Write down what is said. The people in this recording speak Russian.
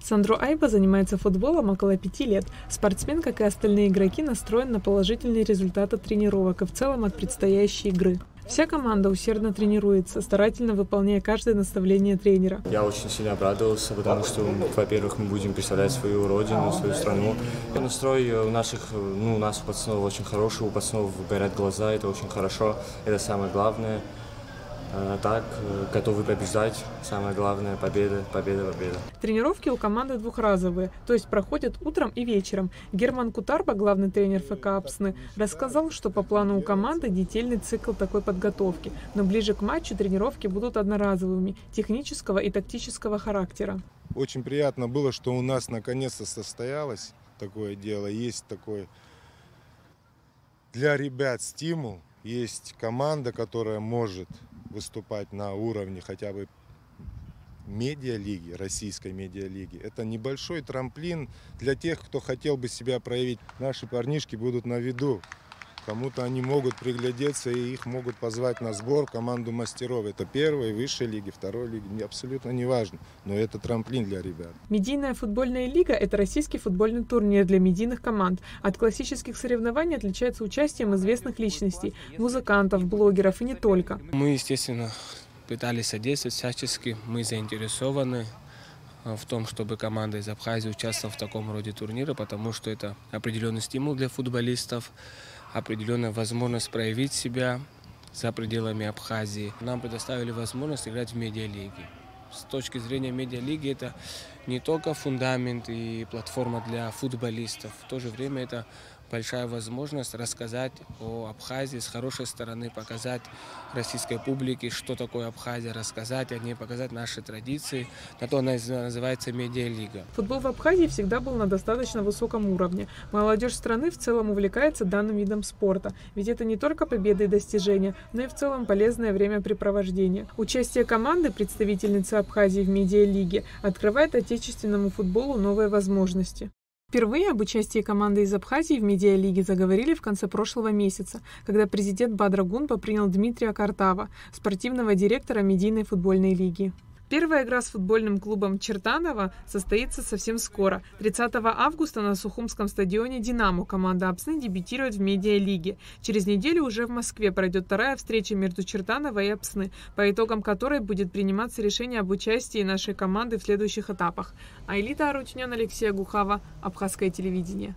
Сандро Айба занимается футболом около 5 лет. Спортсмен, как и остальные игроки, настроен на положительный результат от тренировок и в целом от предстоящей игры. Вся команда усердно тренируется, старательно выполняя каждое наставление тренера. Я очень сильно обрадовался, потому что, во-первых, мы будем представлять свою родину, свою страну. Настрой у нас у пацанов очень хороший, у пацанов горят глаза, это очень хорошо, это самое главное. Так, готовы побеждать. Самое главное – победа, победа, победа. Тренировки у команды двухразовые, то есть проходят утром и вечером. Герман Кутарба, главный тренер ФК «Апсны», рассказал, что по плану у команды длительный цикл такой подготовки, но ближе к матчу тренировки будут одноразовыми, технического и тактического характера. Очень приятно было, что у нас наконец-то состоялось такое дело. Есть такой для ребят стимул, есть команда, которая может выступать на уровне хотя бы медиалиги, российской медиалиги. Это небольшой трамплин для тех, кто хотел бы себя проявить. Наши парнишки будут на виду. Кому-то они могут приглядеться и их могут позвать на сбор в команду мастеров. Это первой, высшей лиги, второй лиги. Мне абсолютно не важно, но это трамплин для ребят. Медийная футбольная лига – это российский футбольный турнир для медийных команд. От классических соревнований отличается участием известных личностей, музыкантов, блогеров и не только. Мы, естественно, пытались содействовать всячески. Мы заинтересованы в том, чтобы команда из Абхазии участвовала в таком роде турнира, потому что это определенный стимул для футболистов, определенная возможность проявить себя за пределами Абхазии. Нам предоставили возможность играть в медиалиге. С точки зрения медиалиги это не только фундамент и платформа для футболистов, в то же время это большая возможность рассказать о Абхазии с хорошей стороны, показать российской публике, что такое Абхазия, рассказать о ней, показать наши традиции. На то она называется медиалига. Футбол в Абхазии всегда был на достаточно высоком уровне. Молодежь страны в целом увлекается данным видом спорта, ведь это не только победы и достижения, но и в целом полезное времяпрепровождение. Участие команды, представительницы Абхазии в медиалиге, открывает отечественному футболу новые возможности. Впервые об участии команды из Абхазии в медиалиге заговорили в конце прошлого месяца, когда президент Бадра Гунпа принял Дмитрия Картава, спортивного директора медийной футбольной лиги. Первая игра с футбольным клубом Чертаново состоится совсем скоро. 30 августа на Сухумском стадионе «Динамо» команда Апсны дебютирует в медиалиге. Через неделю уже в Москве пройдет вторая встреча между Чертаново и Апсны, по итогам которой будет приниматься решение об участии нашей команды в следующих этапах. Айлита Арутюнян, Алексея Гухава, Абхазское телевидение.